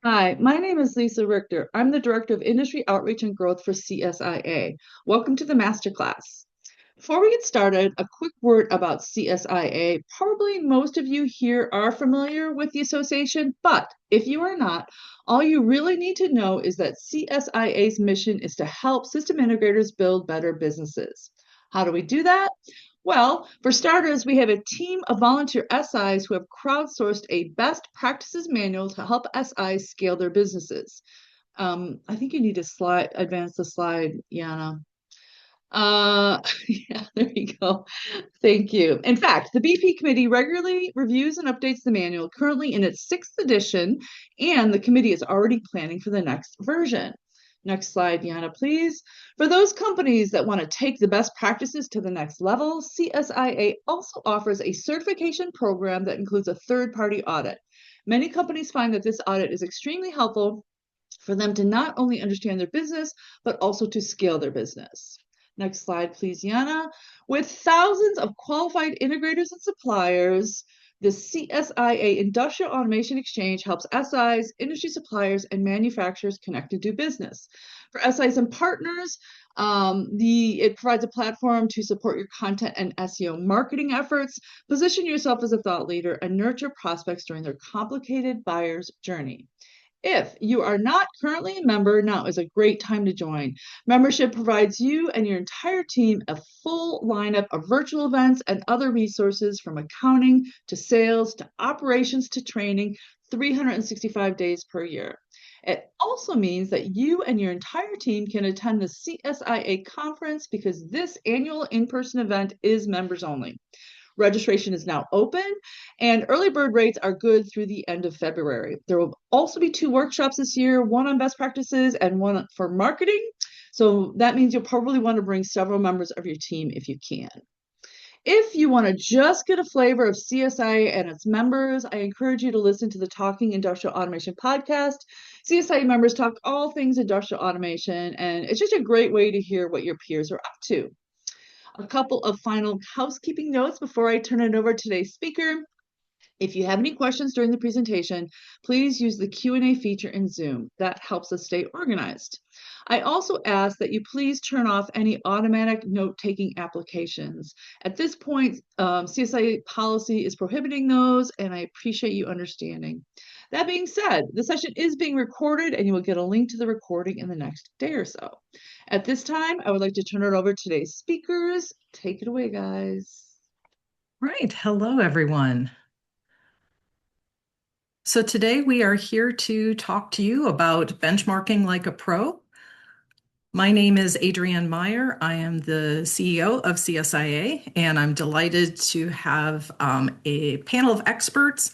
Hi, my name is Lisa Richter. I'm the Director of Industry Outreach and Growth for CSIA. Welcome to the Masterclass. Before we get started, a quick word about CSIA. Probably most of you here are familiar with the association, but if you are not, all you really need to know is that CSIA's mission is to help system integrators build better businesses. How do we do that? Well, for starters, we have a team of volunteer SIs who have crowdsourced a best practices manual to help SIs scale their businesses. I think you need to advance the slide, Yana. Yeah, there you go. Thank you. In fact, the BP committee regularly reviews and updates the manual, currently in its sixth edition, and the committee is already planning for the next version. Next slide, Yana, please. For those companies that want to take the best practices to the next level, CSIA also offers a certification program that includes a third-party audit. Many companies find that this audit is extremely helpful for them to not only understand their business, but also to scale their business. Next slide, please, Yana. With thousands of qualified integrators and suppliers, the CSIA Industrial Automation Exchange helps SIs, industry suppliers, and manufacturers connect to do business. For SIs and partners, it provides a platform to support your content and SEO marketing efforts, position yourself as a thought leader, and nurture prospects during their complicated buyer's journey. If you are not currently a member, now is a great time to join. Membership provides you and your entire team a full lineup of virtual events and other resources from accounting to sales to operations to training 365 days per year. It also means that you and your entire team can attend the CSIA conference because this annual in-person event is members only. Registration is now open, and early bird rates are good through the end of February. There will also be two workshops this year, one on best practices and one for marketing. So that means you'll probably want to bring several members of your team if you can. If you want to just get a flavor of CSIA and its members, I encourage you to listen to the Talking Industrial Automation podcast. CSIA members talk all things industrial automation, and it's just a great way to hear what your peers are up to. A couple of final housekeeping notes before I turn it over to today's speaker. If you have any questions during the presentation, please use the Q&A feature in Zoom. That helps us stay organized. I also ask that you please turn off any automatic note-taking applications. At this point, CSIA policy is prohibiting those, and I appreciate you understanding. That being said, the session is being recorded, and you will get a link to the recording in the next day or so. At this time, I would like to turn it over to today's speakers. Take it away, guys. Right. Hello, everyone. So today we are here to talk to you about benchmarking like a pro. My name is Adrienne Meyer. I am the CEO of CSIA, and I'm delighted to have a panel of experts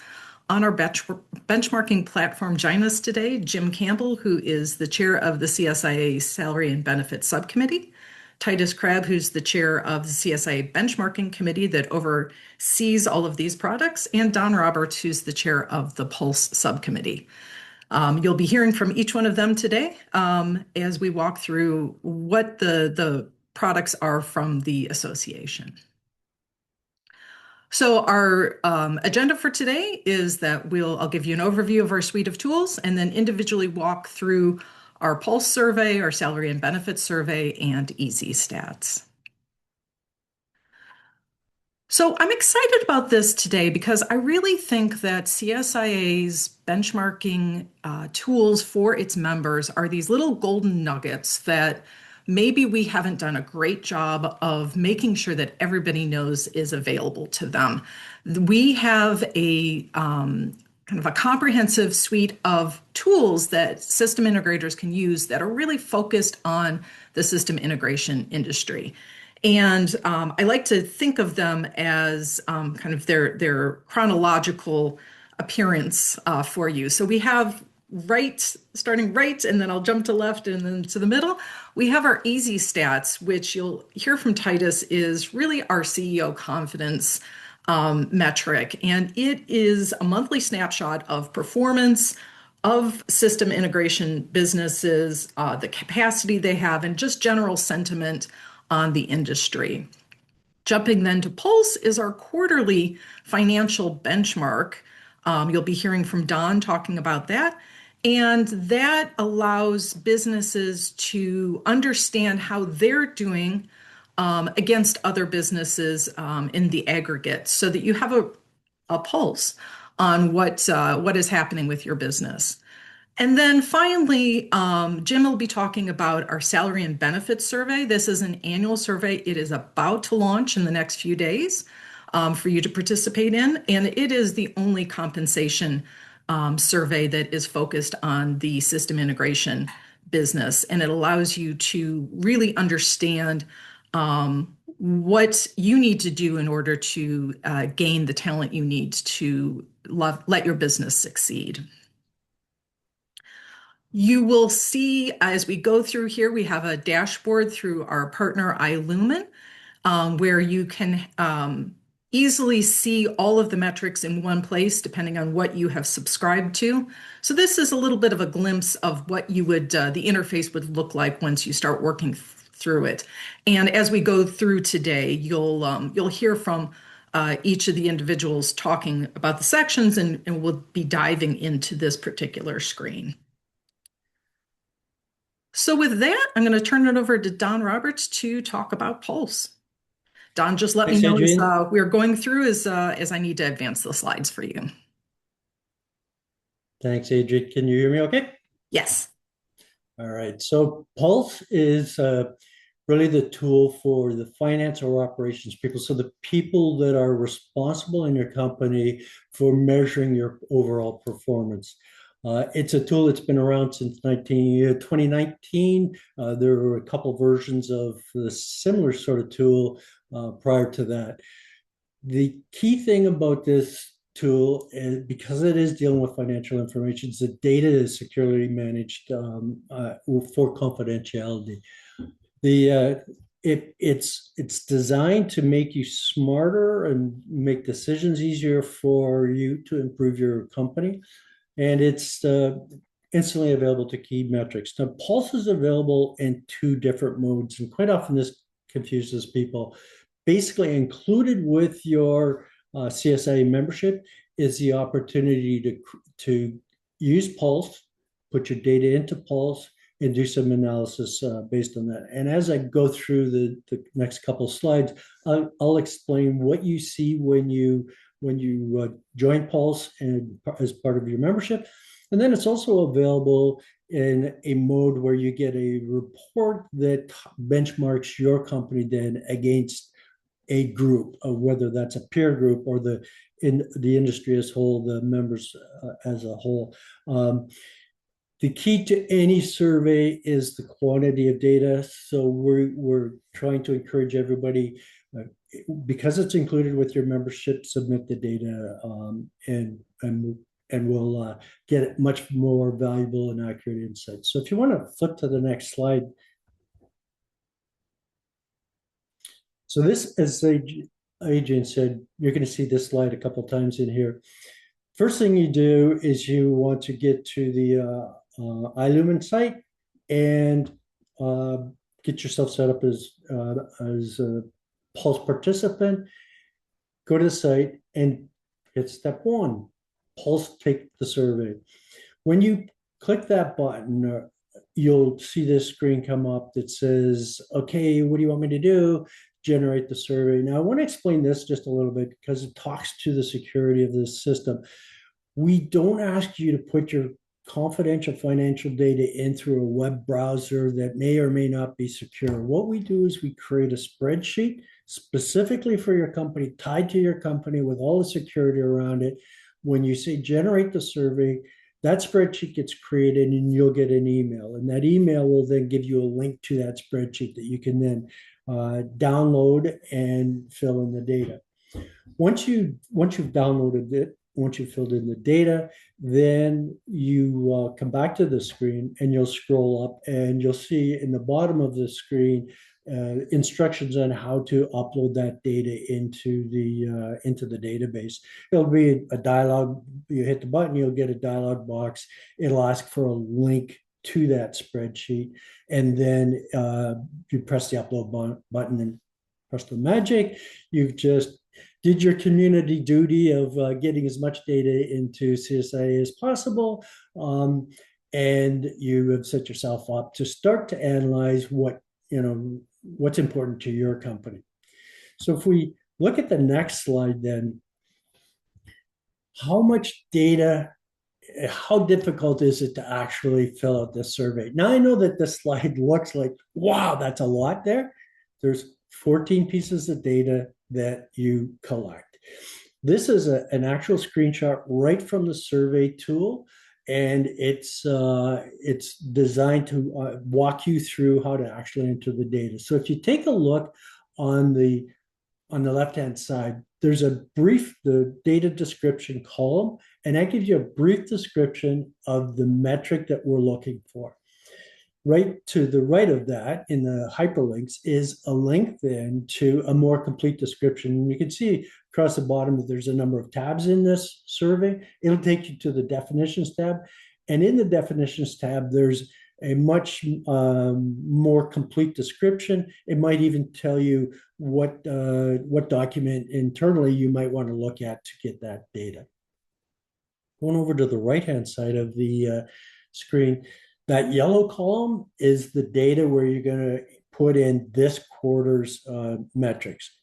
on our benchmarking platform join us today. Jim Campbell, who is the chair of the CSIA Salary and Benefits Subcommittee. Titus Crabb, who's the chair of the CSIA Benchmarking Committee that oversees all of these products, and Don Roberts, who's the chair of the Pulse Subcommittee. You'll be hearing from each one of them today as we walk through what the products are from the association. So our agenda for today is that I'll give you an overview of our suite of tools and then individually walk through our Pulse survey, our salary and benefits survey, and Easy Stats. So I'm excited about this today because I really think that CSIA's benchmarking tools for its members are these little golden nuggets that maybe we haven't done a great job of making sure that everybody knows is available to them. We have a kind of a comprehensive suite of tools that system integrators can use that are really focused on the system integration industry. And I like to think of them as kind of their chronological appearance for you. So we have starting right, and then I'll jump to left and then to the middle. We have our Easy Stats, which you'll hear from Titus is really our CEO confidence metric. And it is a monthly snapshot of performance of system integration businesses, the capacity they have, and just general sentiment on the industry. Jumping then to Pulse is our quarterly financial benchmark. You'll be hearing from Don talking about that. And that allows businesses to understand how they're doing against other businesses in the aggregate so that you have a pulse on what is happening with your business. And then finally, Jim will be talking about our salary and benefits survey. This is an annual survey. It is about to launch in the next few days for you to participate in. And it is the only compensation survey that is focused on the system integration business. And it allows you to really understand what you need to do in order to gain the talent you need to let your business succeed. You will see as we go through here, we have a dashboard through our partner iLumen, where you can easily see all of the metrics in one place, depending on what you have subscribed to. So this is a little bit of a glimpse of what you would, the interface would look like once you start working through it. And as we go through today, you'll hear from each of the individuals talking about the sections, and we'll be diving into this particular screen. So with that, I'm going to turn it over to Don Roberts to talk about Pulse. Don, just let me know as we're going through as I need to advance the slides for you. Thanks, Adrienne. Can you hear me okay? Yes. All right. So Pulse is really the tool for the finance or operations people. So the people that are responsible in your company for measuring your overall performance. It's a tool that's been around since 2019. There were a couple versions of the similar sort of tool prior to that. The key thing about this tool is because it is dealing with financial information, the data is securely managed for confidentiality. It's designed to make you smarter and make decisions easier for you to improve your company. And it's instantly available to key metrics. Now, Pulse is available in two different modes, and quite often this confuses people. Basically, included with your CSIA membership is the opportunity to use Pulse, put your data into Pulse, and do some analysis based on that. And as I go through the next couple of slides, I'll explain what you see when you join Pulse and as part of your membership. And then it's also available in a mode where you get a report that benchmarks your company then against a group, whether that's a peer group or in the industry as a whole, the members as a whole. The key to any survey is the quantity of data. So we're trying to encourage everybody, because it's included with your membership, submit the data, and we'll get much more valuable and accurate insights. So if you want to flip to the next slide. So this, as Adrienne said, you're going to see this slide a couple of times in here. First thing you do is you want to get to the iLumen site and get yourself set up as a Pulse participant. Go to the site and hit step one, Pulse take the survey. When you click that button, you'll see this screen come up that says, okay, what do you want me to do? Generate the survey. Now, I want to explain this just a little bit because it talks to the security of this system. We don't ask you to put your confidential financial data in through a web browser that may or may not be secure. What we do is we create a spreadsheet specifically for your company, tied to your company with all the security around it. When you say generate the survey, that spreadsheet gets created and you'll get an email. And that email will then give you a link to that spreadsheet that you can then download and fill in the data. Once you've downloaded it, once you've filled in the data, then you come back to the screen and you'll scroll up and you'll see in the bottom of the screen instructions on how to upload that data into the database. It'll be a dialog. You hit the button, you'll get a dialog box. It'll ask for a link to that spreadsheet, and then you press the upload button and press the magic. You've just did your community duty of getting as much data into CSIA as possible. and you have set yourself up to start to analyze what's important to your company. So if we look at the next slide, then how much data, how difficult is it to actually fill out this survey? Now, I know that this slide looks like, wow, that's a lot there. There's 14 pieces of data that you collect. This is an actual screenshot right from the survey tool, and it's designed to walk you through how to actually enter the data. So if you take a look on the left-hand side, there's the data description column, and that gives you a brief description of the metric that we're looking for. Right to the right of that in the hyperlinks is a link then to a more complete description. And you can see across the bottom that there's a number of tabs in this survey. It'll take you to the definitions tab. And in the definitions tab, there's a much more complete description. It might even tell you what document internally you might want to look at to get that data. Going over to the right-hand side of the screen, that yellow column is the data where you're going to put in this quarter's metrics.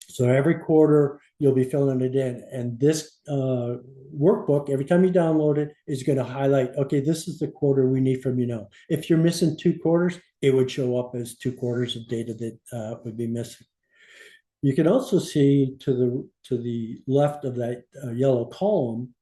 So every quarter, you'll be filling it in. And this workbook, every time you download it, is going to highlight, okay, this is the quarter we need from you now. If you're missing 2 quarters, it would show up as 2 quarters of data that would be missing. You can also see to the left of that yellow column,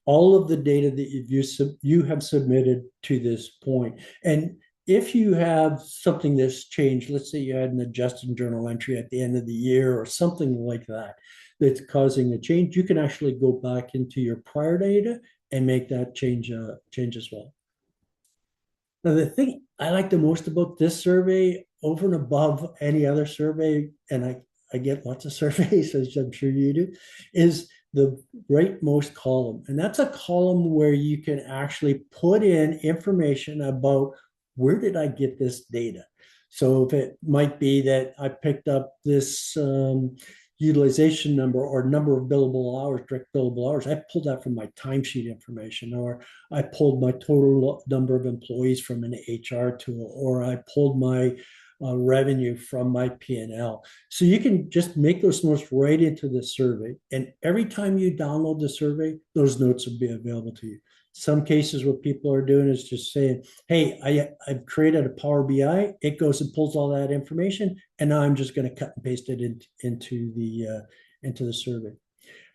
all of the data that you have submitted to this point. And if you have something that's changed, let's say you had an adjusted journal entry at the end of the year or something like that, that's causing a change, you can actually go back into your prior data and make that change as well. Now, the thing I like the most about this survey, over and above any other survey, and I get lots of surveys, as I'm sure you do, is the rightmost column. And that's a column where you can actually put in information about where did I get this data. So if it might be that I picked up this utilization number or number of billable hours, direct billable hours, I pulled that from my timesheet information, or I pulled my total number of employees from an HR tool, or I pulled my revenue from my P&L. So you can just make those notes right into the survey. And every time you download the survey, those notes will be available to you. Some cases what people are doing is just saying, hey, I've created a Power BI. It goes and pulls all that information, and now I'm just going to cut and paste it into the survey.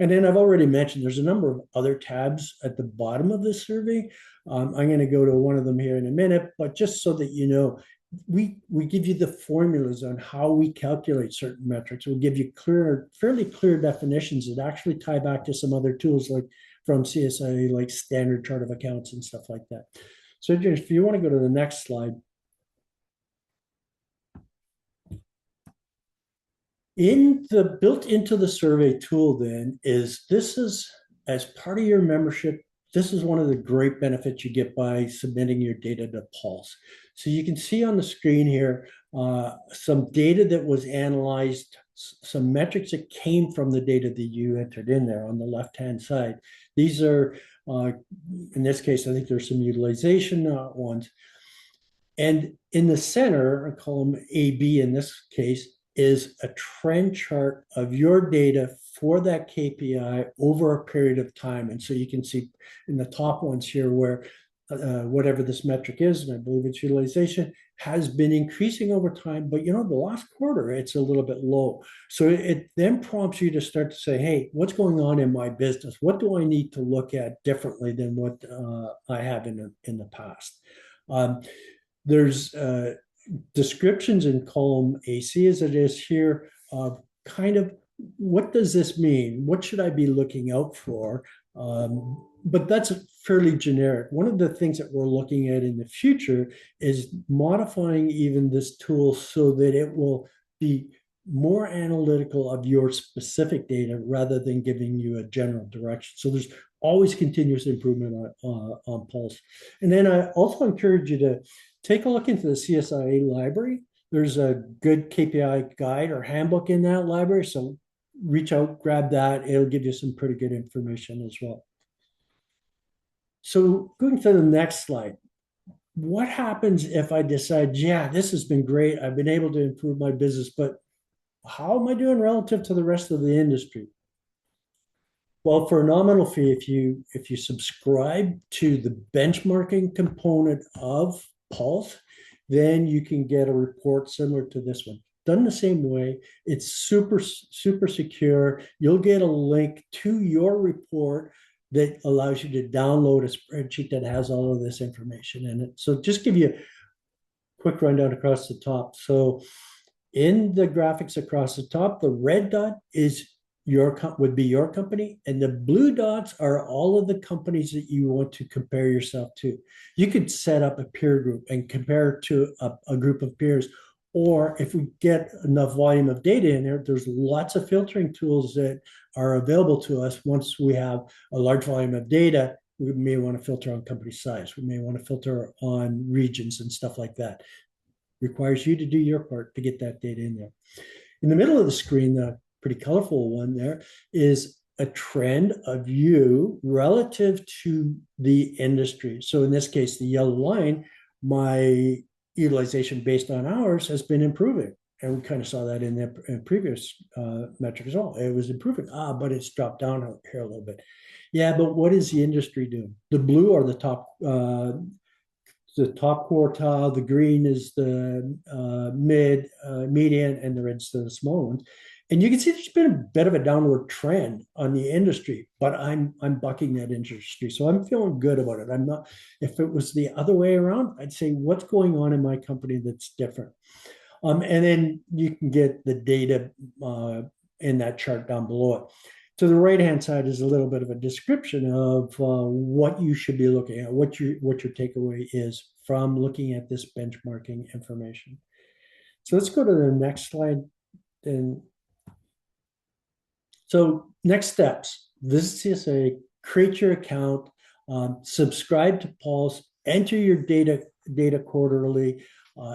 And then I've already mentioned there's a number of other tabs at the bottom of this survey. I'm going to go to one of them here in a minute, but just so that you know, we give you the formulas on how we calculate certain metrics. We'll give you fairly clear definitions that actually tie back to some other tools like from CSIA, like standard chart of accounts and stuff like that. So if you want to go to the next slide. Built into the survey tool then is as part of your membership, this is one of the great benefits you get by submitting your data to Pulse. So you can see on the screen here some data that was analyzed, some metrics that came from the data that you entered in there on the left-hand side. These are, in this case, I think there's some utilization ones. And in the center, column AB in this case, is a trend chart of your data for that KPI over a period of time. And so you can see in the top ones here where whatever this metric is, and I believe it's utilization, has been increasing over time. But the last quarter, it's a little bit low. So it then prompts you to start to say, hey, what's going on in my business? What do I need to look at differently than what I have in the past? There's descriptions in column AC as it is here of kind of what does this mean? What should I be looking out for? But that's fairly generic. One of the things that we're looking at in the future is modifying even this tool so that it will be more analytical of your specific data rather than giving you a general direction. So there's always continuous improvement on Pulse. And then I also encourage you to take a look into the CSIA library. There's a good KPI guide or handbook in that library. So reach out, grab that. It'll give you some pretty good information as well. So going to the next slide, what happens if I decide, yeah, this has been great. I've been able to improve my business, but how am I doing relative to the rest of the industry? Well, for a nominal fee, if you subscribe to the benchmarking component of Pulse, then you can get a report similar to this one. Done the same way. It's super secure. You'll get a link to your report that allows you to download a spreadsheet that has all of this information in it. So just give you a quick rundown across the top. So in the graphics across the top, the red dot is would be your company, and the blue dots are all of the companies that you want to compare yourself to. You could set up a peer group and compare to a group of peers, or if we get enough volume of data in there, there's lots of filtering tools that are available to us. Once we have a large volume of data, we may want to filter on company size, we may want to filter on regions and stuff like that. Requires you to do your part to get that data in there. In the middle of the screen, the pretty colorful one there is a trend of you relative to the industry. So in this case, the yellow line, my utilization based on hours has been improving. And we kind of saw that in the previous metric as well. It was improving, but it's dropped down here a little bit. Yeah, but what is the industry doing? The blue are the top quartile, the green is the median, and the red's the small ones. And you can see there's been a bit of a downward trend on the industry, but I'm bucking that industry. So I'm feeling good about it. I'm not, if it was the other way around, I'd say what's going on in my company that's different. And then you can get the data in that chart down below it. To the right-hand side is a little bit of a description of what you should be looking at, what your takeaway is from looking at this benchmarking information. So let's go to the next slide. And so next steps, visit CSIA, create your account, subscribe to Pulse, enter your data quarterly.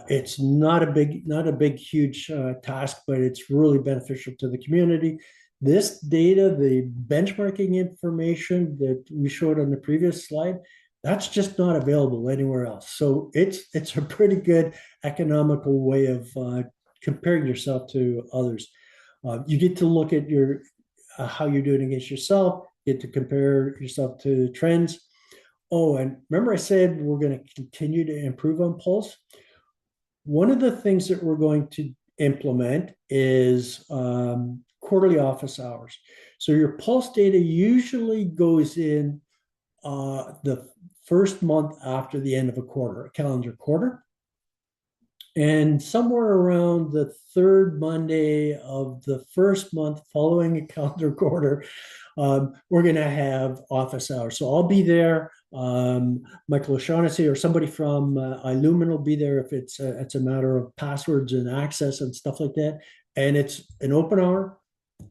It's not a big, huge task, but it's really beneficial to the community. This data, the benchmarking information that we showed on the previous slide, that's just not available anywhere else. So it's a pretty good economical way of comparing yourself to others. You get to look at your how you're doing against yourself, get to compare yourself to trends. Oh, and remember I said we're going to continue to improve on Pulse? One of the things that we're going to implement is quarterly office hours. So your Pulse data usually goes in the first month after the end of a quarter, a calendar quarter. And somewhere around the third Monday of the first month following a calendar quarter, we're going to have office hours. So I'll be there. Michael O'Shaughnessy or somebody from Illumin will be there if it's a matter of passwords and access and stuff like that. And it's an open hour.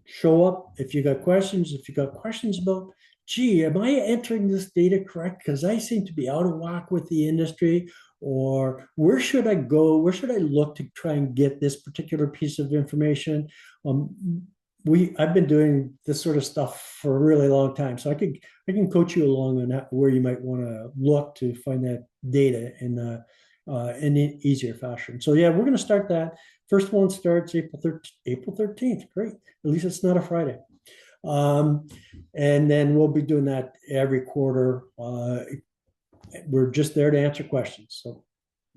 Show up if you got questions. If you got questions about, gee, am I entering this data correct? Because I seem to be out of whack with the industry. Or where should I go? Where should I look to try and get this particular piece of information? I've been doing this sort of stuff for a really long time, so I can coach you along on where you might want to look to find that data in an easier fashion. So yeah, we're going to start that. First one starts April 13th. Great. At least it's not a Friday. And then we'll be doing that every quarter. We're just there to answer questions. So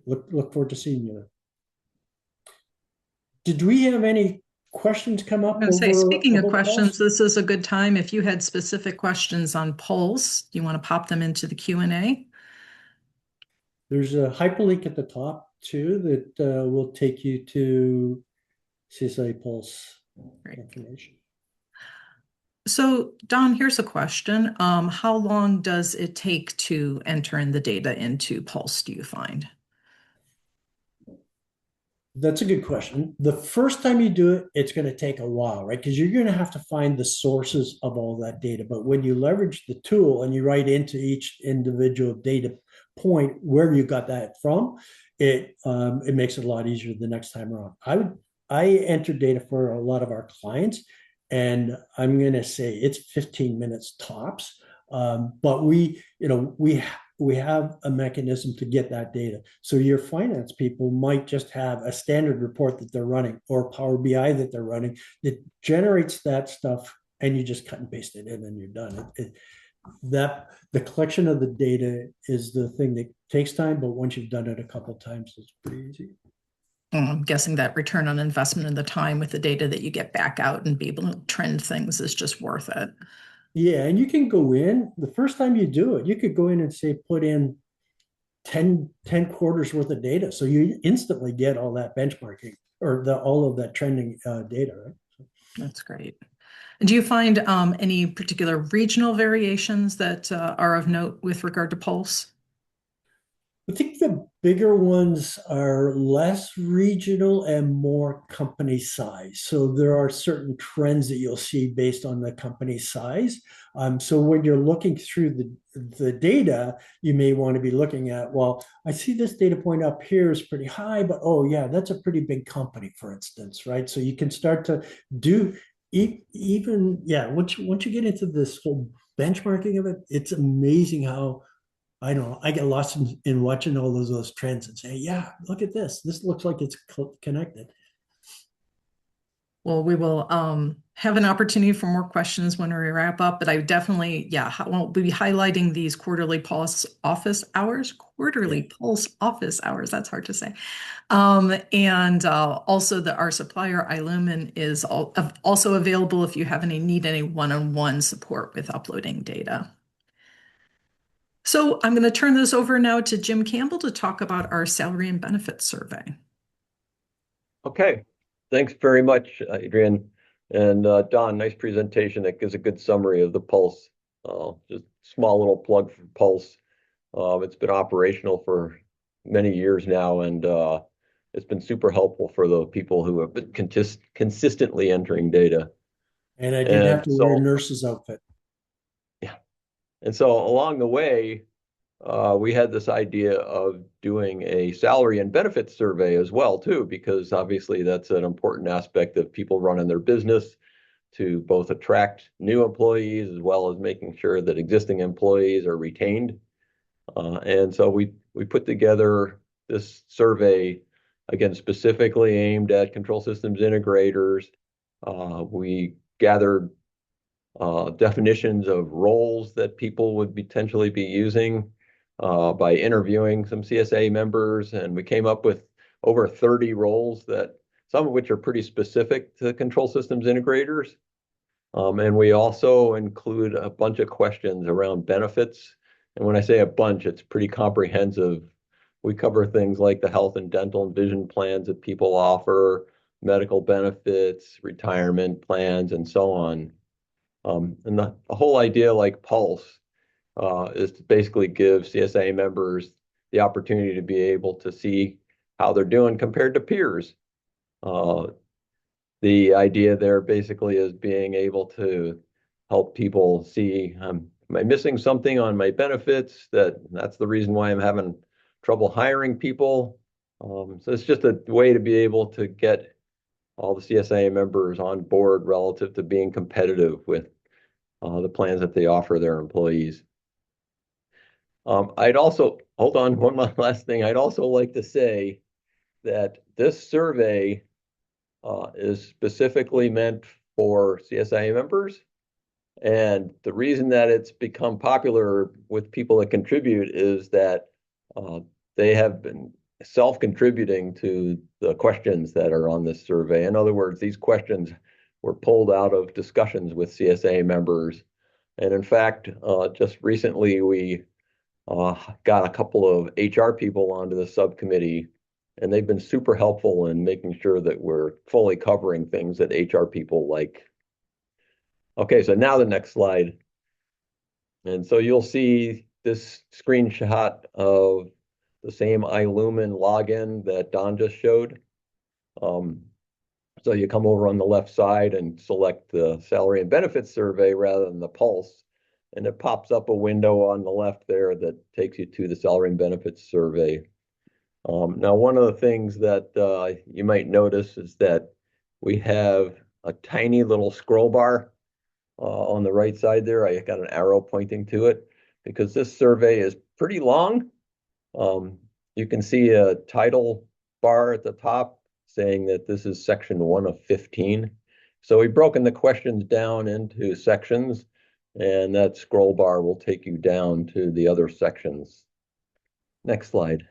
look forward to seeing you there. Did we have any questions come up? Speaking of questions, this is a good time. If you had specific questions on Pulse, do you want to pop them into the Q&A? There's a hyperlink at the top too that will take you to CSIA Pulse information. So, Don, here's a question. How long does it take to enter in the data into Pulse, do you find? That's a good question. The first time you do it, it's going to take a while, right? Because you're going to have to find the sources of all that data. But when you leverage the tool and you write into each individual data point where you got that from, it makes it a lot easier the next time around. I enter data for a lot of our clients, and I'm going to say it's 15 minutes tops. But we have a mechanism to get that data. So your finance people might just have a standard report that they're running or Power BI that they're running that generates that stuff, and you just cut and paste it in and you're done. That the collection of the data is the thing that takes time, but once you've done it a couple of times, it's pretty easy. I'm guessing that return on investment and the time with the data that you get back out and be able to trend things is just worth it. Yeah, and you can go in the first time you do it, you could go in and say, put in 10 quarters worth of data. So you instantly get all that benchmarking or all of that trending data, right? That's great. Do you find any particular regional variations that are of note with regard to Pulse? I think the bigger ones are less regional and more company size. So there are certain trends that you'll see based on the company size. So when you're looking through the data, you may want to be looking at, well, I see this data point up here is pretty high, but oh yeah, that's a pretty big company, for instance, right? So you can start to do even, yeah, once you get into this whole benchmarking of it, it's amazing how I know I get lost in watching all those trends and say, yeah, look at this. This looks like it's connected. Well, we will have an opportunity for more questions when we wrap up, but I definitely, yeah, won't be highlighting these quarterly Pulse office hours. Quarterly Pulse office hours, that's hard to say. And also that our supplier, iLumen, is also available if you have need any one-on-one support with uploading data. So I'm going to turn this over now to Jim Campbell to talk about our salary and benefits survey. Okay, thanks very much, Adrienne. And Don, nice presentation. That gives a good summary of the Pulse. Just small little plug for Pulse. It's been operational for many years now, and it's been super helpful for the people who have been consistently entering data. And I didn't have to wear a nurse's outfit. Yeah. And so along the way, we had this idea of doing a salary and benefits survey as well, too, because obviously that's an important aspect of people running their business to both attract new employees as well as making sure that existing employees are retained. And so we put together this survey, again, specifically aimed at control systems integrators. We gathered definitions of roles that people would potentially be using by interviewing some CSIA members, and we came up with over 30 roles, that some of which are pretty specific to control systems integrators. And we also include a bunch of questions around benefits. And when I say a bunch, it's pretty comprehensive. We cover things like the health and dental and vision plans that people offer, medical benefits, retirement plans, and so on. And the whole idea, like Pulse, is to basically give CSIA members the opportunity to be able to see how they're doing compared to peers. The idea there basically is being able to help people see, am I missing something on my benefits? That's the reason why I'm having trouble hiring people. So it's just a way to be able to get all the CSIA members on board relative to being competitive with the plans that they offer their employees. I'd also, hold on, one last thing. I'd also like to say that this survey is specifically meant for CSIA members. And the reason that it's become popular with people that contribute is that they have been self-contributing to the questions that are on this survey. In other words, these questions were pulled out of discussions with CSIA members. And in fact, just recently, we got a couple of HR people onto the subcommittee, and they've been super helpful in making sure that we're fully covering things that HR people like. Okay, so now the next slide. And so you'll see this screenshot of the same iLumen login that Don just showed. So you come over on the left side and select the salary and benefits survey rather than the Pulse, and it pops up a window on the left there that takes you to the salary and benefits survey. Now, one of the things that you might notice is that we have a tiny little scroll bar on the right side there. I got an arrow pointing to it because this survey is pretty long. You can see a title bar at the top saying that this is section 1 of 15. So we've broken the questions down into sections, and that scroll bar will take you down to the other sections. Next slide.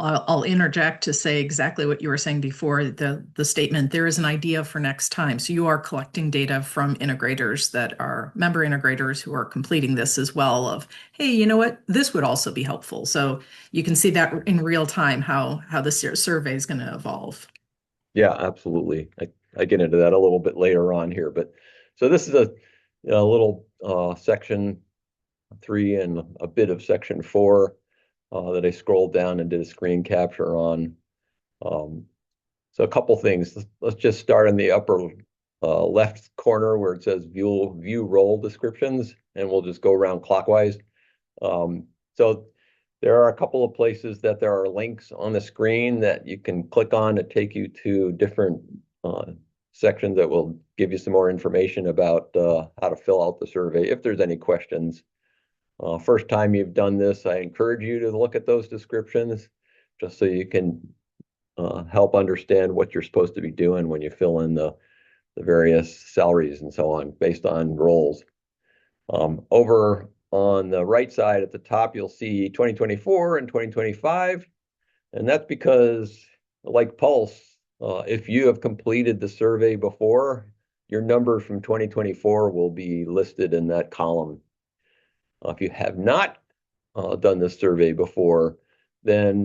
I'll interject to say exactly what you were saying before the statement. There is an idea for next time. So you are collecting data from integrators that are member integrators who are completing this as well of, hey, you know what? This would also be helpful. So you can see that in real time how the survey is going to evolve. Yeah, absolutely. I get into that a little bit later on here, but so this is a little section 3 and a bit of section 4 that I scrolled down and did a screen capture on. So a couple things. Let's just start in the upper left corner where it says view role descriptions, and we'll just go around clockwise. So there are a couple of places that there are links on the screen that you can click on to take you to different sections that will give you some more information about how to fill out the survey if there's any questions. First time you've done this, I encourage you to look at those descriptions just so you can help understand what you're supposed to be doing when you fill in the various salaries and so on based on roles. Over on the right side at the top, you'll see 2024 and 2025, and that's because, like Pulse, if you have completed the survey before, your number from 2024 will be listed in that column. If you have not done this survey before, then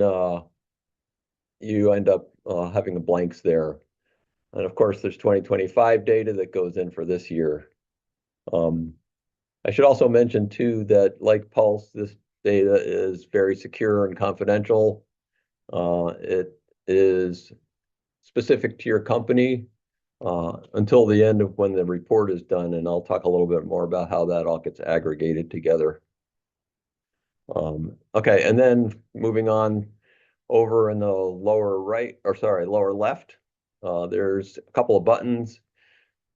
you end up having blanks there. And of course, there's 2025 data that goes in for this year. I should also mention too that like Pulse, this data is very secure and confidential. It is specific to your company until the end of when the report is done, and I'll talk a little bit more about how that all gets aggregated together. Okay, and then moving on over in the lower right, or sorry, lower left, there's a couple of buttons.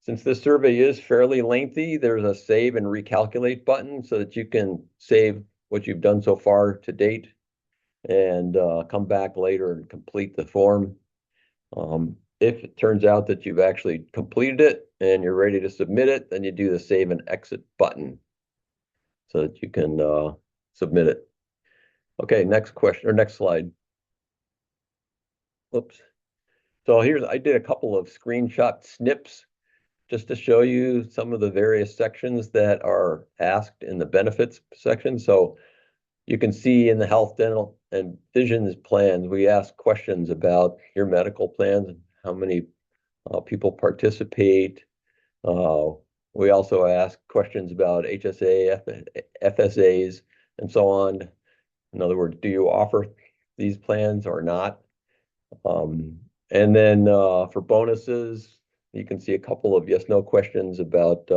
Since this survey is fairly lengthy, there's a save and recalculate button so that you can save what you've done so far to date and come back later and complete the form. If it turns out that you've actually completed it and you're ready to submit it, then you do the save and exit button so that you can submit it. Okay, next question or next slide. Oops. So I did a couple of screenshot snips just to show you some of the various sections that are asked in the benefits section. So you can see in the health, dental, and vision plans, we ask questions about your medical plans, how many people participate. We also ask questions about HSA, FSAs, and so on. In other words, do you offer these plans or not? And then for bonuses, you can see a couple of yes/no questions about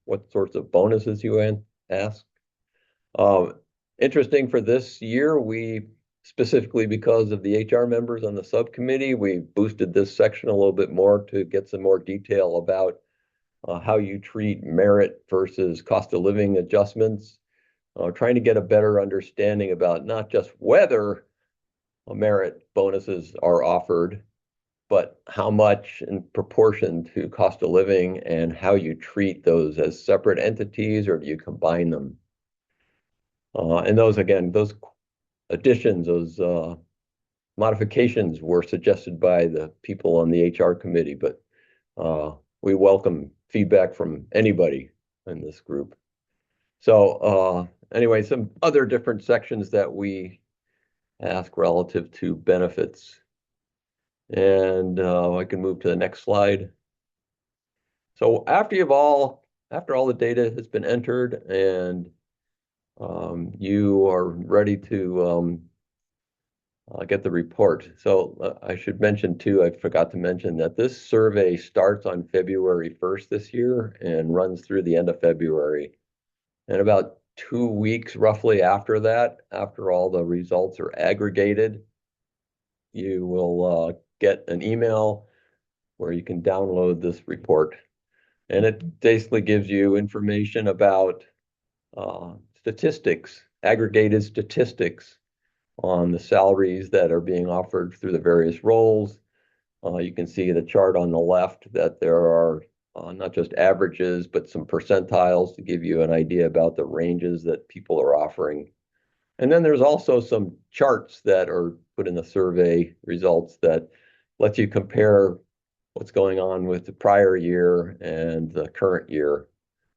what sorts of bonuses you ask. Interesting for this year, we specifically because of the HR members on the subcommittee, we boosted this section a little bit more to get some more detail about how you treat merit versus cost of living adjustments, trying to get a better understanding about not just whether merit bonuses are offered, but how much in proportion to cost of living and how you treat those as separate entities or do you combine them? And those, again, those additions, those modifications were suggested by the people on the HR committee, but we welcome feedback from anybody in this group. So anyway, some other different sections that we ask relative to benefits. And I can move to the next slide. So after all the data has been entered and you are ready to get the report. So I should mention too, I forgot to mention that this survey starts on February 1st this year and runs through the end of February. And about 2 weeks roughly after that, after all the results are aggregated, you will get an email where you can download this report. And it basically gives you information about statistics, aggregated statistics on the salaries that are being offered through the various roles. You can see the chart on the left that there are not just averages, but some percentiles to give you an idea about the ranges that people are offering. And then there's also some charts that are put in the survey results that let you compare what's going on with the prior year and the current year.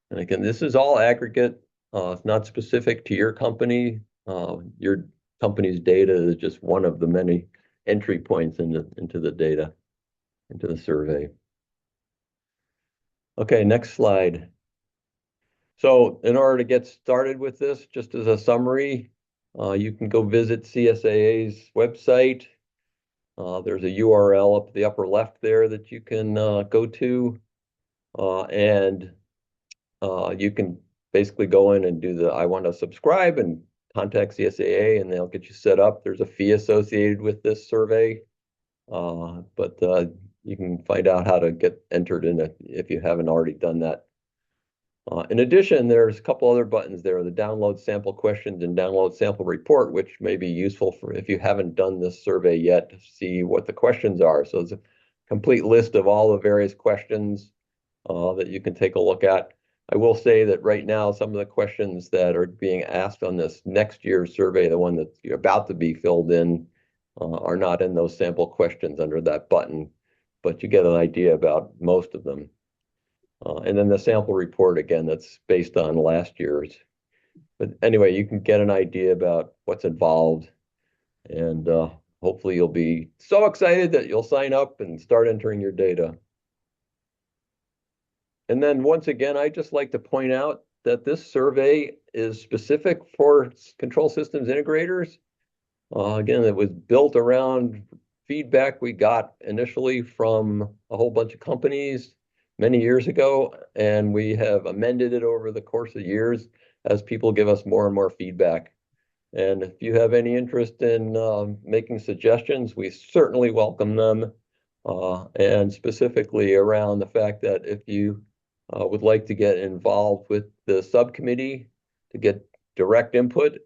And again, this is all aggregate. It's not specific to your company. Your company's data is just one of the many entry points into the data, into the survey. Okay, next slide. So in order to get started with this, just as a summary, you can go visit CSIA's website. There's a URL up the upper left there that you can go to, and you can basically go in and do the I want to subscribe and contact CSIA, and they'll get you set up. There's a fee associated with this survey, but you can find out how to get entered in it if you haven't already done that. In addition, there's a couple other buttons there, the download sample questions and download sample report, which may be useful for if you haven't done this survey yet to see what the questions are. So it's a complete list of all the various questions that you can take a look at. I will say that right now, some of the questions that are being asked on this next year's survey, the one that's about to be filled in, are not in those sample questions under that button, but you get an idea about most of them. And then the sample report, again, that's based on last year's. But anyway, you can get an idea about what's involved, and hopefully you'll be so excited that you'll sign up and start entering your data. And then once again, I just like to point out that this survey is specific for control systems integrators. Again, it was built around feedback we got initially from a whole bunch of companies many years ago, and we have amended it over the course of years as people give us more and more feedback. And if you have any interest in making suggestions, we certainly welcome them, and specifically around the fact that if you would like to get involved with the subcommittee to get direct input,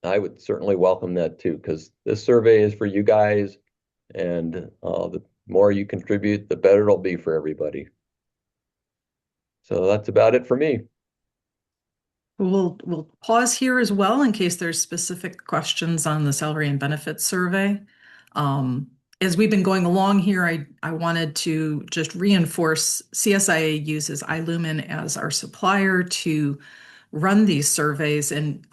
I would certainly welcome that too, because this survey is for you guys, and the more you contribute, the better it'll be for everybody. So that's about it for me. We'll pause here as well in case there's specific questions on the salary and benefits survey. As we've been going along here, I wanted to just reinforce CSIA uses iLumen as our supplier to run these surveys. And,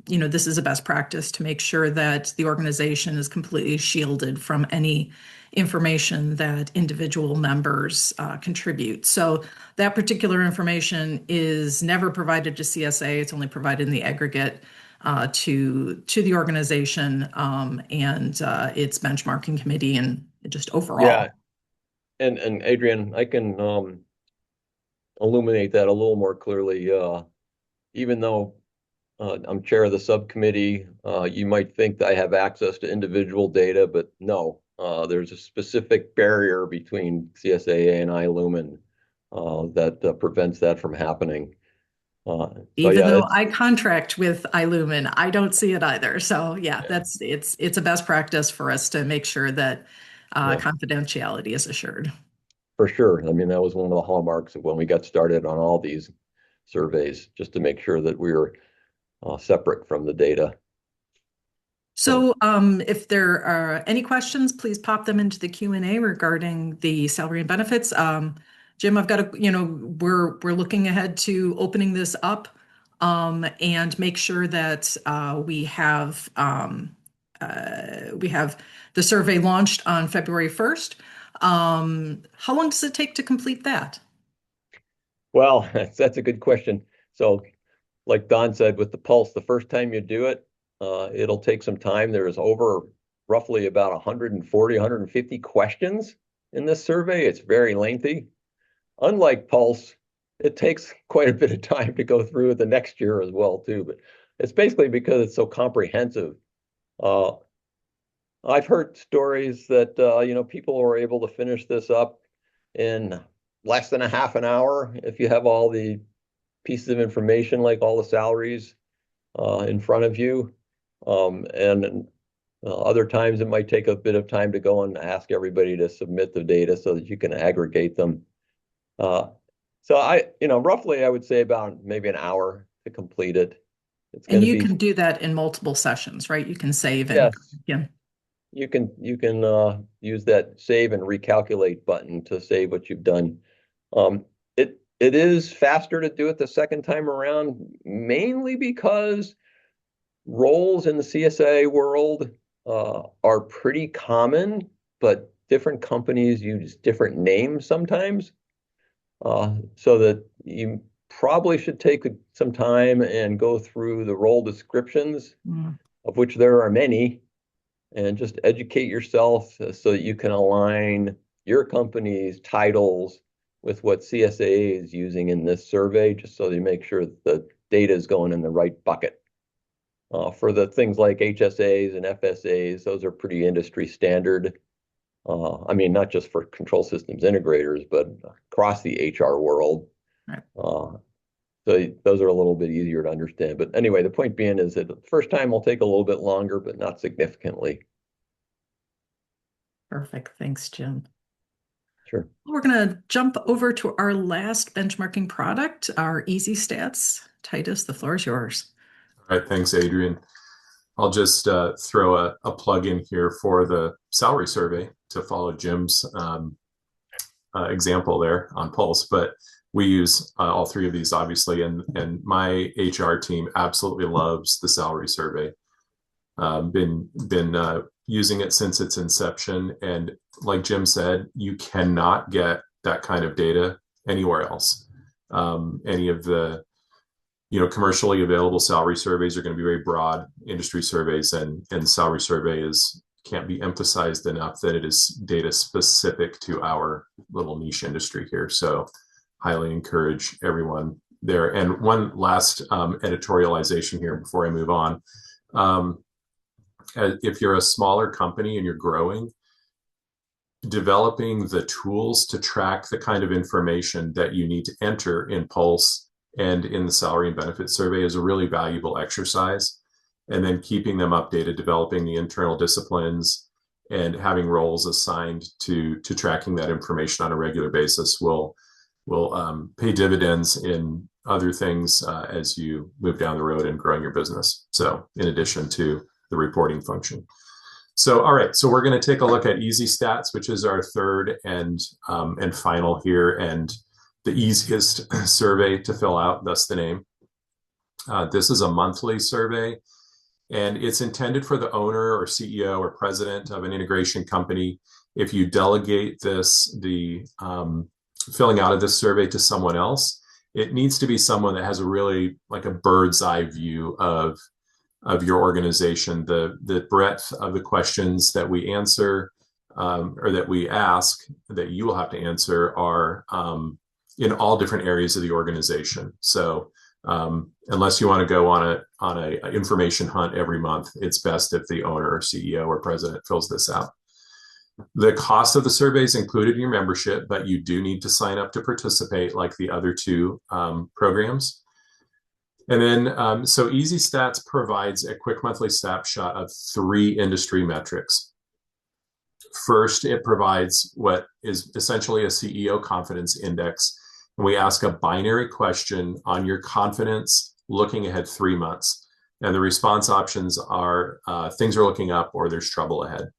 this is a best practice to make sure that the organization is completely shielded from any information that individual members contribute. So that particular information is never provided to CSA. It's only provided in the aggregate to the organization and its benchmarking committee and just overall. Yeah, and Adrienne, I can illuminate that a little more clearly. Even though I'm chair of the subcommittee, you might think that I have access to individual data, but no, there's a specific barrier between CSIA and iLumen that prevents that from happening. Even though I contract with iLumen, I don't see it either. So yeah, it's a best practice for us to make sure that confidentiality is assured. For sure. I mean, that was one of the hallmarks of when we got started on all these surveys, just to make sure that we were separate from the data. So if there are any questions, please pop them into the Q&A regarding the salary and benefits. Jim, I've got we're looking ahead to opening this up and make sure that we have the survey launched on February 1st. How long does it take to complete that? Well, that's a good question. So like Don said, with the Pulse, the first time you do it, it'll take some time. There's over roughly about 140, 150 questions in this survey. It's very lengthy. Unlike Pulse, it takes quite a bit of time to go through the next year as well, too. But it's basically because it's so comprehensive. I've heard stories that, people were able to finish this up in less than a half an hour if you have all the pieces of information, like all the salaries in front of you. And other times it might take a bit of time to go and ask everybody to submit the data so that you can aggregate them. So roughly I would say about maybe an hour to complete it. It's And going to you be, can do that in multiple sessions, right? You can save and yes, yeah. you can use that save and recalculate button to save what you've done. It is faster to do it the second time around, mainly because roles in the CSIA world are pretty common, but different companies use different names sometimes. So that you probably should take some time and go through the role descriptions, of which there are many, and just educate yourself so that you can align your company's titles with what CSIA is using in this survey, just so you make sure that the data is going in the right bucket. For the things like HSAs and FSAs, those are pretty industry standard. I mean, not just for control systems integrators, but across the HR world. Right. So those are a little bit easier to understand. But anyway, the point being is that the first time will take a little bit longer, but not significantly. Perfect. Thanks, Jim. Sure. We're going to jump over to our last benchmarking product, our Easy Stats. Titus, the floor is yours. All right, thanks, Adrienne. I'll just throw a plug in here for the salary survey to follow Jim's example there on Pulse. But we use all three of these, obviously, and my HR team absolutely loves the salary survey. Been using it since its inception, and like Jim said, you cannot get that kind of data anywhere else. Any of the commercially available salary surveys are going to be very broad industry surveys, and salary survey can't be emphasized enough that it is data specific to our little niche industry here. So highly encourage everyone there. And one last editorialization here before I move on. If you're a smaller company and you're growing, developing the tools to track the kind of information that you need to enter in Pulse and in the salary and benefits survey is a really valuable exercise. And then keeping them updated, developing the internal disciplines, and having roles assigned to tracking that information on a regular basis will pay dividends in other things as you move down the road and growing your business. So in addition to the reporting function. So, all right, so we're going to take a look at Easy Stats, which is our third and final here, and the easiest survey to fill out, thus the name. This is a monthly survey, and it's intended for the owner or CEO or president of an integration company. If you delegate the filling out of this survey to someone else, it needs to be someone that has a really like a bird's eye view of your organization. The breadth of the questions that we answer or that we ask that you will have to answer are in all different areas of the organization. So unless you want to go on a information hunt every month, it's best if the owner or CEO or president fills this out. The cost of the survey is included in your membership, but you do need to sign up to participate like the other two programs. And then, so Easy Stats provides a quick monthly snapshot of 3 industry metrics. First, it provides what is essentially a CEO confidence index. And we ask a binary question on your confidence looking ahead 3 months. And the response options are things are looking up or there's trouble ahead.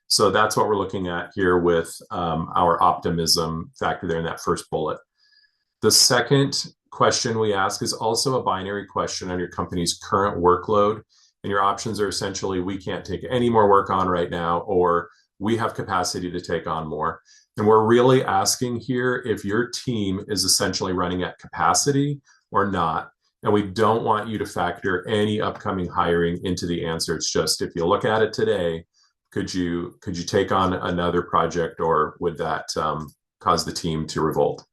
So that's what we're looking at here with our optimism factor there in that first bullet. The second question we ask is also a binary question on your company's current workload. And your options are essentially, we can't take any more work on right now, or we have capacity to take on more. And we're really asking here if your team is essentially running at capacity or not. And we don't want you to factor any upcoming hiring into the answer. It's just, if you look at it today, could you take on another project, or would that cause the team to revolt?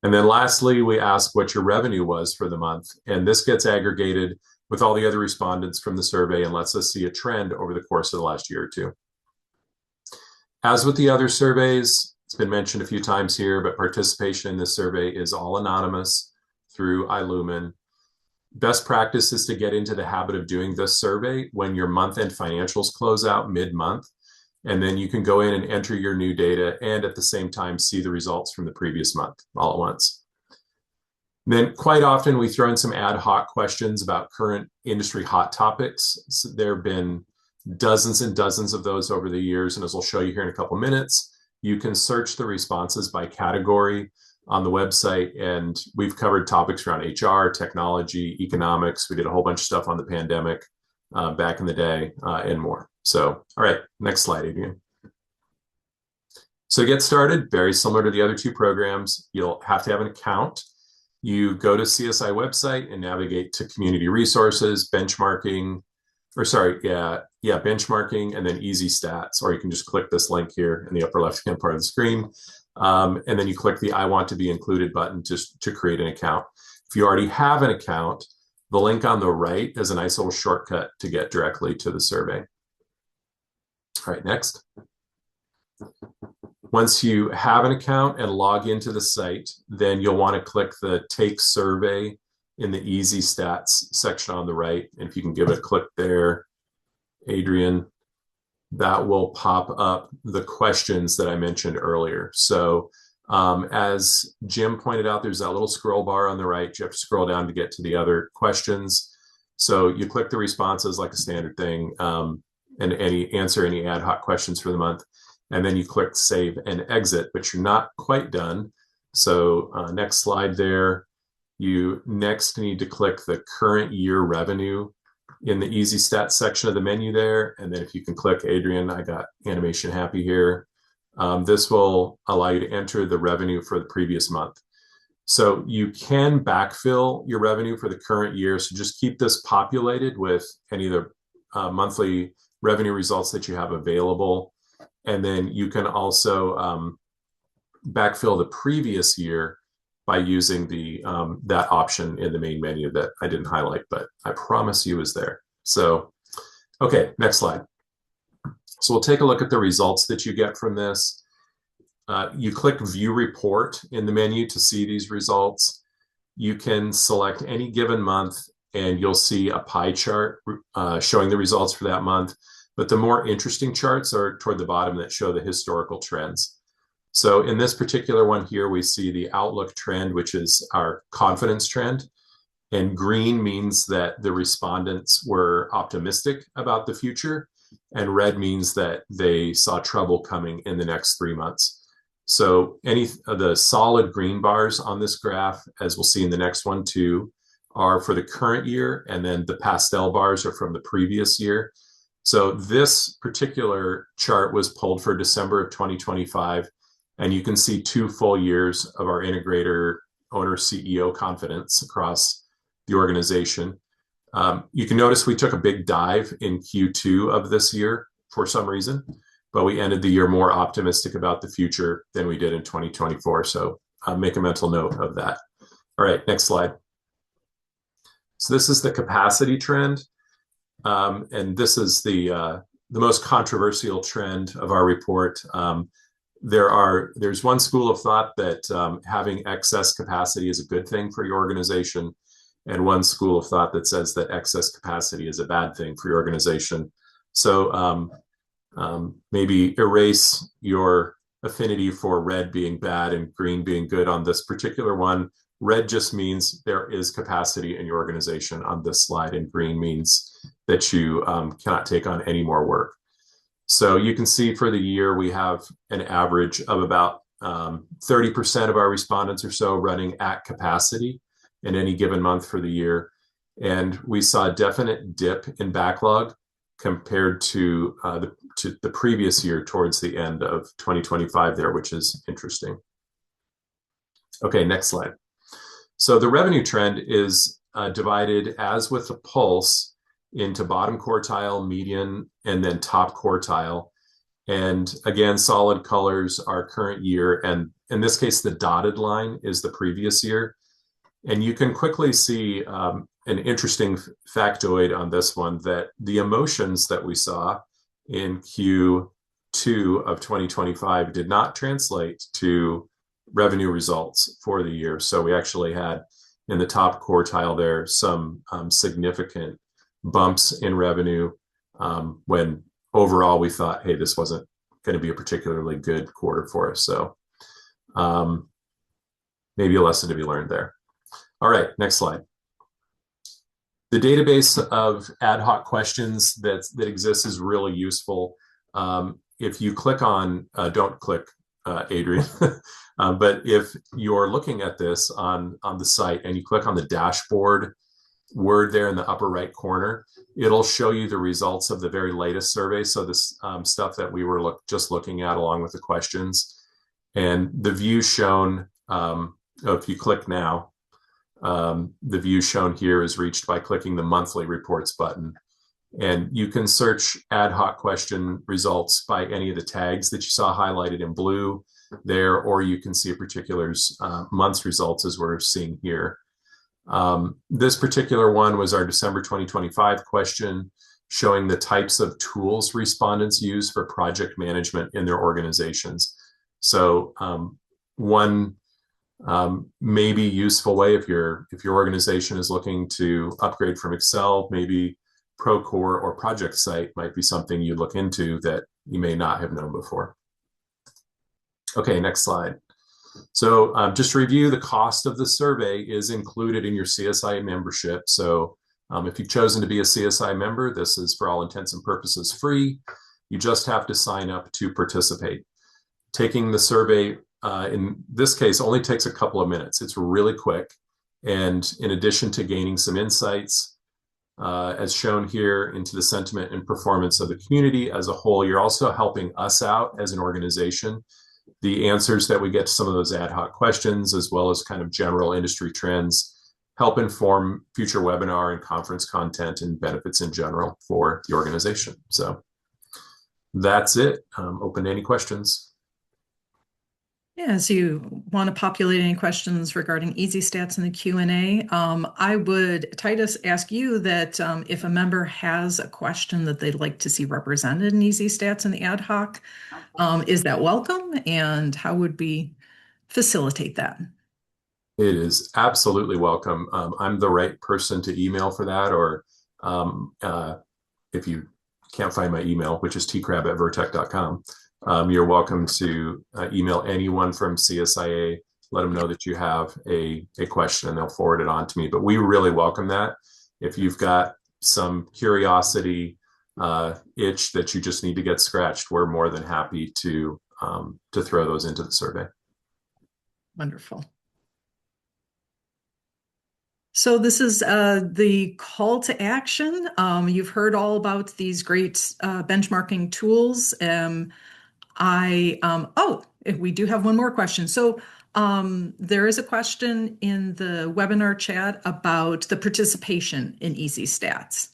And then lastly, we ask what your revenue was for the month. And this gets aggregated with all the other respondents from the survey and lets us see a trend over the course of the last year or two. As with the other surveys, it's It's been mentioned a few times here, but participation in this survey is all anonymous through iLumen. Best practice is to get into the habit of doing this survey when your month-end financials close out mid-month, and then you can go in and enter your new data and at the same time see the results from the previous month all at once. Then quite often we throw in some ad hoc questions about current industry hot topics. So there have been dozens and dozens of those over the years, and as I'll show you here in a couple minutes, you can search the responses by category on the website, and we've covered topics around HR, technology, economics. We did a whole bunch of stuff on the pandemic back in the day and more. So, all right, next slide, Adrienne. So to get started, very similar to the other two programs, you'll have to have an account. You go to CSI website and navigate to community resources, benchmarking, benchmarking, and then easy stats, or you can just click this link here in the upper left-hand part of the screen. And then you click the I want to be included button just to create an account. If you already have an account, the link on the right is a nice little shortcut to get directly to the survey. All right, next. Once you have an account and log into the site, then you'll want to click the Take Survey in the Easy Stats section on the right. And if you can give it a click there, Adrienne, that will pop up the questions that I mentioned earlier. So as Jim pointed out, there's that little scroll bar on the right. You have to scroll down to get to the other questions. So you click the responses like a standard thing and answer any ad hoc questions for the month. And then you click Save and Exit, but you're not quite done. So next slide there. You next need to click the current year revenue in the Easy Stats section of the menu there. And then if you can click, Adrienne, I got animation happy here. This will allow you to enter the revenue for the previous month. So you can backfill your revenue for the current year. So just keep this populated with any of the monthly revenue results that you have available. And then you can also backfill the previous year by using the that option in the main menu that I didn't highlight, but I promise you is there. So, okay, next slide. So we'll take a look at the results that you get from this. You click View Report in the menu to see these results. You can select any given month and you'll see a pie chart showing the results for that month. But the more interesting charts are toward the bottom that show the historical trends. So in this particular one here, we see the outlook trend, which is our confidence trend. And green means that the respondents were optimistic about the future. And red means that they saw trouble coming in the next 3 months. So any of the solid green bars on this graph, as we'll see in the next one too, are for the current year. And then the pastel bars are from the previous year. So this particular chart was pulled for December of 2025. And you can see 2 full years of our integrator owner CEO confidence across the organization. You can notice we took a big dive in Q2 of this year for some reason, but we ended the year more optimistic about the future than we did in 2024. So make a mental note of that. All right, next slide. So this is the capacity trend. And this is the most controversial trend of our report. There's one school of thought that having excess capacity is a good thing for your organization, and one school of thought that says that excess capacity is a bad thing for your organization. So maybe erase your affinity for red being bad and green being good on this particular one. Red just means there is capacity in your organization on this slide, and green means that you cannot take on any more work. So you can see for the year, we have an average of about 30% of our respondents or so running at capacity in any given month for the year. And we saw a definite dip in backlog compared to the previous year towards the end of 2025 there, which is interesting. Okay, next slide. So the revenue trend is divided, as with the Pulse, into bottom quartile, median, and then top quartile. And again, solid colors are current year. And in this case, the dotted line is the previous year. And you can quickly see an interesting factoid on this one, that the emotions that we saw in Q2 2 of 2025 did not translate to revenue results for the year. So we actually had in the top quartile there some significant bumps in revenue when overall we thought, hey, this wasn't going to be a particularly good quarter for us. So maybe a lesson to be learned there. All right, next slide. The database of ad hoc questions that exists is really useful. If you click on, don't click, Adrienne, but if you're looking at this on the site and you click on the dashboard word there in the upper right corner, it'll show you the results of the very latest survey. So this stuff that we were just looking at along with the questions. And the view shown, if you click now, the view shown here is reached by clicking the monthly reports button. And you can search ad hoc question results by any of the tags that you saw highlighted in blue there, or you can see a particular month's results as we're seeing here. This particular one was our December 2025 question, showing the types of tools respondents use for project management in their organizations. So one maybe useful way if your organization is looking to upgrade from Excel, maybe Procore or Project Site might be something you look into that you may not have known before. Okay, next slide. So just to review, the cost of the survey is included in your CSIA membership. So if you've chosen to be a CSIA member, this is for all intents and purposes free. You just have to sign up to participate. Taking the survey in this case only takes a couple of minutes. It's really quick. And in addition to gaining some insights, as shown here, into the sentiment and performance of the community as a whole, you're also helping us out as an organization. The answers that we get to some of those ad hoc questions, as well as kind of general industry trends, help inform future webinar and conference content and benefits in general for the organization. So that's it. Open to any questions. Yeah, so you want to populate any questions regarding Easy Stats in the Q&A. I would, Titus, ask you that if a member has a question that they'd like to see represented in Easy Stats in the ad hoc, is that welcome, and how would we facilitate that? It is absolutely welcome. I'm the right person to email for that, or if you can't find my email, which is tcrab@vertec.com, you're welcome to email anyone from CSIA, let them know that you have a question, and they'll forward it on to me. But we really welcome that. If you've got some curiosity itch that you just need to get scratched, we're more than happy to throw those into the survey. Wonderful. So this is the call to action. You've heard all about these great benchmarking tools. We do have one more question. So there is a question in the webinar chat about the participation in Easy Stats.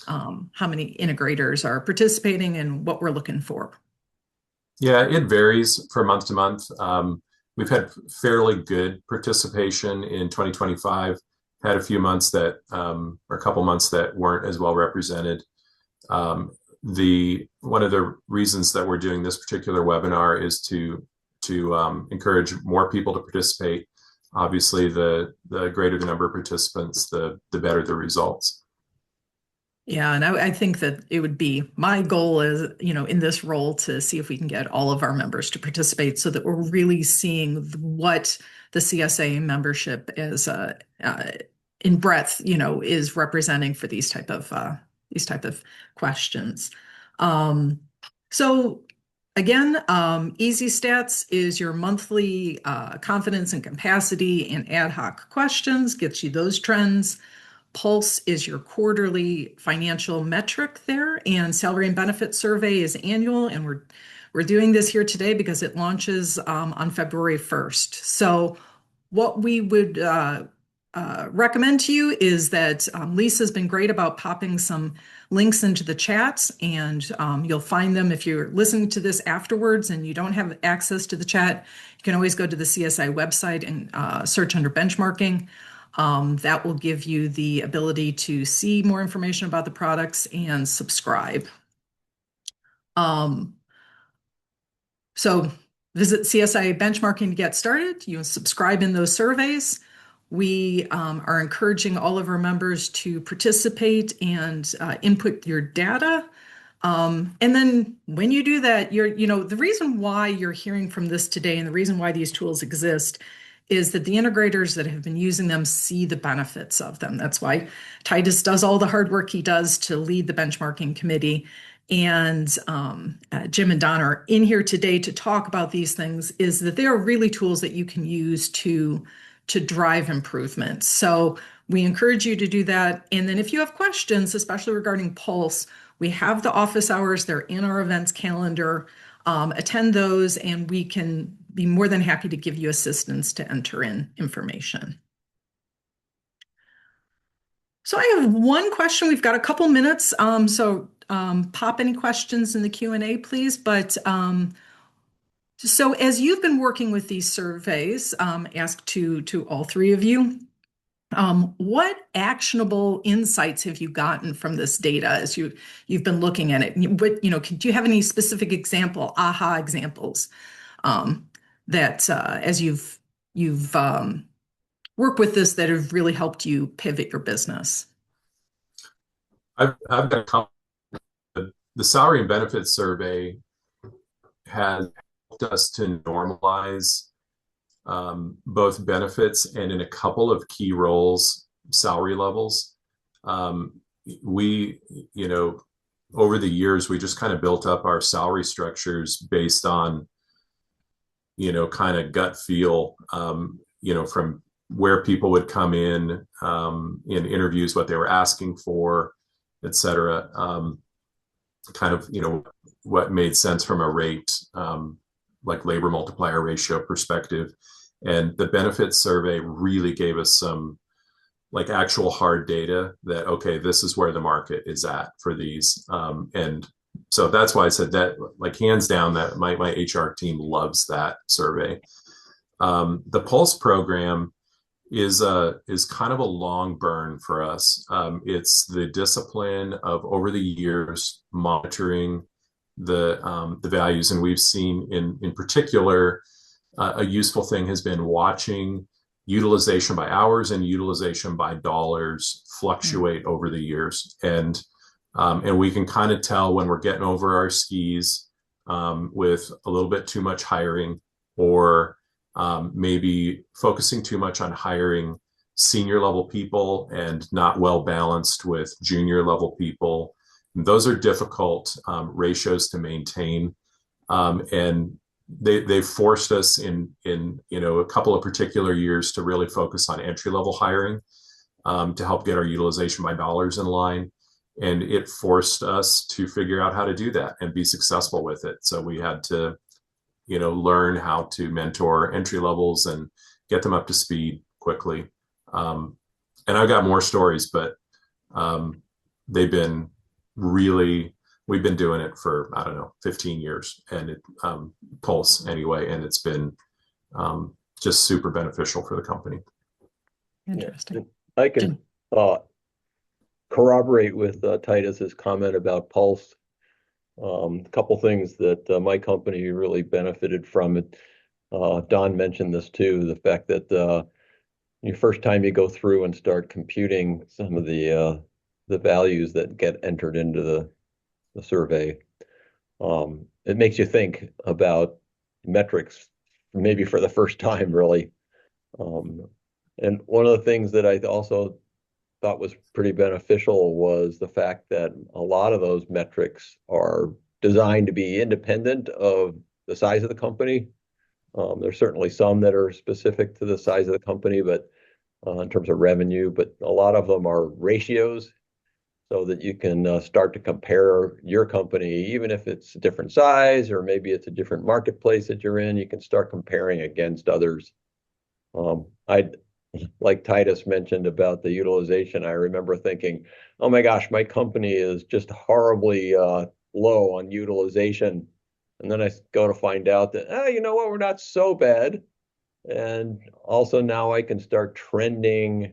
How many integrators are participating and what we're looking for? Yeah, it varies from month to month. We've had fairly good participation in 2025. Had a few months that, or a couple months that weren't as well represented. One of the reasons that we're doing this particular webinar is to encourage more people to participate. Obviously, the greater the number of participants, the better the results. Yeah, and I think that it would be my goal is, in this role to see if we can get all of our members to participate so that we're really seeing what the CSIA membership is in breadth, is representing for these type of questions. So again, Easy Stats is your monthly confidence and capacity and ad hoc questions, gets you those trends. Pulse is your quarterly financial metric there, and salary and benefit survey is annual, and we're doing this here today because it launches on February 1st. So what we would recommend to you is that Lisa's been great about popping some links into the chats, and you'll find them if you're listening to this afterwards and you don't have access to the chat. You can always go to the CSI website and search under benchmarking. That will give you the ability to see more information about the products and subscribe. So visit CSIA Benchmarking to get started. You can subscribe in those surveys. We are encouraging all of our members to participate and input your data. And then when you do that, the reason why you're hearing from this today and the reason why these tools exist is that the integrators that have been using them see the benefits of them. That's why Titus does all the hard work he does to lead the benchmarking committee. And Jim and Don are in here today to talk about these things, is that they are really tools that you can use to drive improvement. So we encourage you to do that. And then if you have questions, especially regarding Pulse, we have the office hours. They're in our events calendar. Attend those, and we can be more than happy to give you assistance to enter in information. So I have one question. We've got a couple minutes. Pop any questions in the Q&A, please. But so as you've been working with these surveys, asked to all three of you, what actionable insights have you gotten from this data as you've been looking at it? Do you have any specific aha examples that as you've worked with this that have really helped you pivot your business? I've got a couple. The salary and benefits survey has helped us to normalize both benefits and in a couple of key roles, salary levels. We, over the years, we just kind of built up our salary structures based on, kind of gut feel, from where people would come in interviews, what they were asking for, et cetera. Kind of, what made sense from a rate, like labor multiplier ratio perspective. And the benefits survey really gave us some like actual hard data that, okay, this is where the market is at for these. And so that's why I said that, like, hands down, that my HR team loves that survey. The Pulse program is kind of a long burn for us. It's the discipline of over the years monitoring the values, and we've seen in particular a useful thing has been watching utilization by hours and utilization by dollars fluctuate over the years, and we can kind of tell when we're getting over our skis with a little bit too much hiring, or maybe focusing too much on hiring senior level people and not well balanced with junior level people. And those are difficult ratios to maintain, and they've forced us in a couple of particular years to really focus on entry level hiring to help get our utilization by dollars in line. And it forced us to figure out how to do that and be successful with it. So we had to learn how to mentor entry levels and get them up to speed quickly. And I've got more stories, but we've been doing it for, 15 years, and Pulse anyway, and it's been just super beneficial for the company. Interesting. I can corroborate with Titus's comment about Pulse. A couple things that my company really benefited from it. Don mentioned this too, the fact that the first time you go through and start computing some of the values that get entered into the survey, it makes you think about metrics maybe for the first time, really. And one of the things that I also thought was pretty beneficial was the fact that a lot of those metrics are designed to be independent of the size of the company. There's certainly some that are specific to the size of the company, but in terms of revenue, but a lot of them are ratios, so that you can start to compare your company, even if it's a different size or maybe it's a different marketplace that you're in, you can start comparing against others. Like Titus mentioned about the utilization, I remember thinking, oh my gosh, my company is just horribly low on utilization. And then I go to find out that, you know what, we're not so bad. And also now I can start trending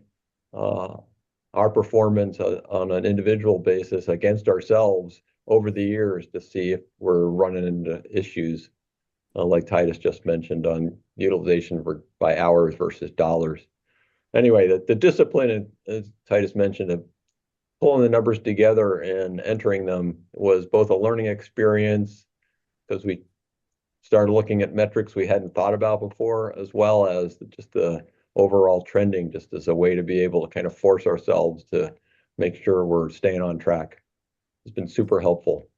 our performance on an individual basis against ourselves over the years to see if we're running into issues. like Titus just mentioned on utilization by hours versus dollars. Anyway, the discipline, as Titus mentioned, of pulling the numbers together and entering them was both a learning experience because we started looking at metrics we hadn't thought about before, as well as just the overall trending, just as a way to be able to kind of force ourselves to make sure we're staying on track. It's been super helpful.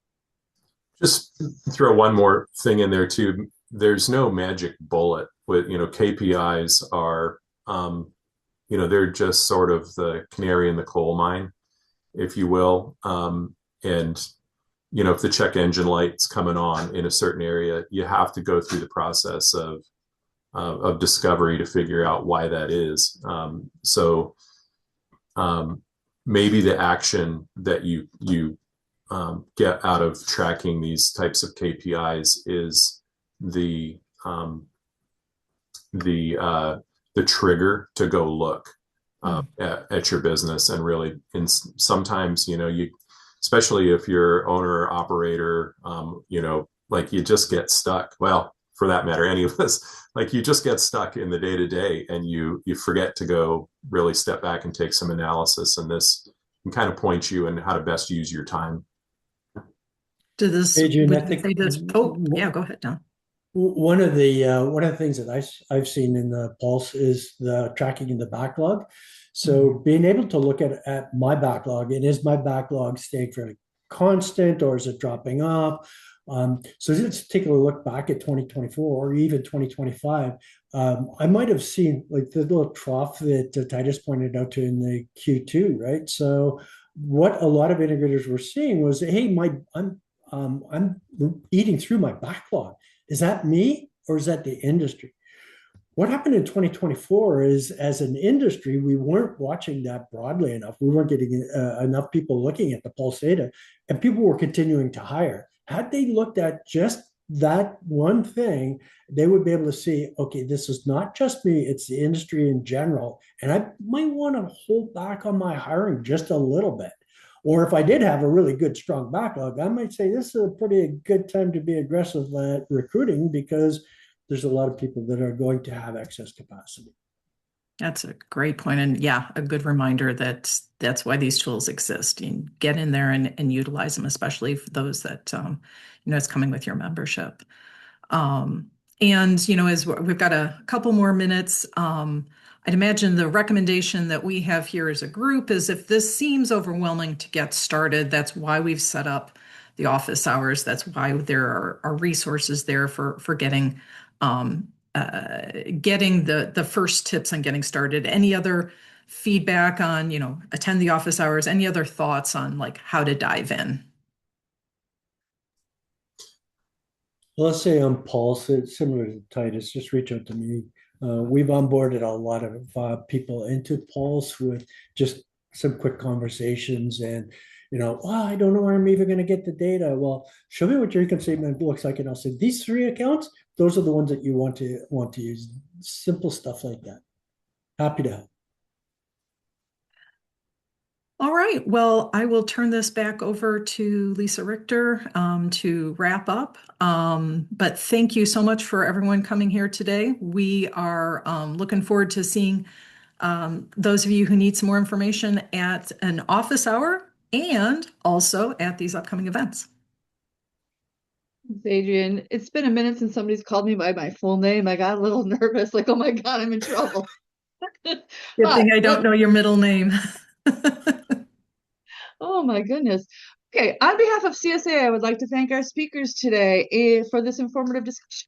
Just throw one more thing in there too. There's no magic bullet with, KPIs are, they're just sort of the canary in the coal mine, if you will. And if the check engine light's coming on in a certain area, you have to go through the process of discovery to figure out why that is. So maybe the action that you get out of tracking these types of KPIs is the trigger to go look at your business and really. And sometimes you, especially if you're owner or operator, like you just get stuck. Well, for that matter, any of us, like you just get stuck in the day to day, and you forget to go really step back and take some analysis. And this can kind of point you in how to best use your time. To this, Adrienne, I would you think say this? Oh, yeah, go ahead, Don. one of the things that I've seen in the Pulse is the tracking in the backlog. So being able to look at my backlog, and is my backlog staying fairly constant or is it dropping off? So let's take a look back at 2024 or even 2025. I might have seen like the little trough that Titus pointed out to in the Q2, right? So what a lot of integrators were seeing was, hey, I'm eating through my backlog. Is that me or is that the industry? What happened in 2024 is, as an industry, we weren't watching that broadly enough. We weren't getting enough people looking at the Pulse data, and people were continuing to hire. Had they looked at just that one thing, they would be able to see, okay, this is not just me, it's the industry in general. And I might want to hold back on my hiring just a little bit. Or if I did have a really good, strong backlog, I might say this is a pretty good time to be aggressive at recruiting because there's a lot of people that are going to have excess capacity. That's a great point. And yeah, a good reminder that that's why these tools exist. You get in there and utilize them, especially for those that, it's coming with your membership. And, as we've got a couple more minutes, I'd imagine the recommendation that we have here as a group is if this seems overwhelming to get started, that's why we've set up the office hours. That's why there are resources there for getting the first tips on getting started. Any other feedback on, attend the office hours? Any other thoughts on like how to dive in? Well, let's say on Pulse, it's similar to Titus, just reach out to me. We've onboarded a lot of people into Pulse with just some quick conversations and, I don't know where I'm even going to get the data. Well, show me what your income statement looks like. And I'll say, these 3 accounts, those are the ones that you want to use. Simple stuff like that. Happy to help. All right. Well, I will turn this back over to Lisa Richter to wrap up. But thank you so much for everyone coming here today. We are looking forward to seeing those of you who need some more information at an office hour and also at these upcoming events. Thanks, Adrienne. It's been a minute since somebody's called me by my full name. I got a little nervous, like, oh my God, I'm in trouble. Good thing I don't know your middle name. Oh my goodness. Okay, on behalf of CSIA, I would like to thank our speakers today for this informative discussion.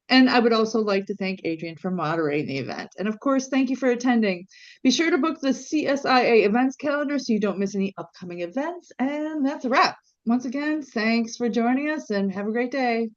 And I would also like to thank Adrienne for moderating the event. And of course, thank you for attending. Be sure to book the CSIA events calendar so you don't miss any upcoming events. And that's a wrap. Once again, thanks for joining us and have a great day.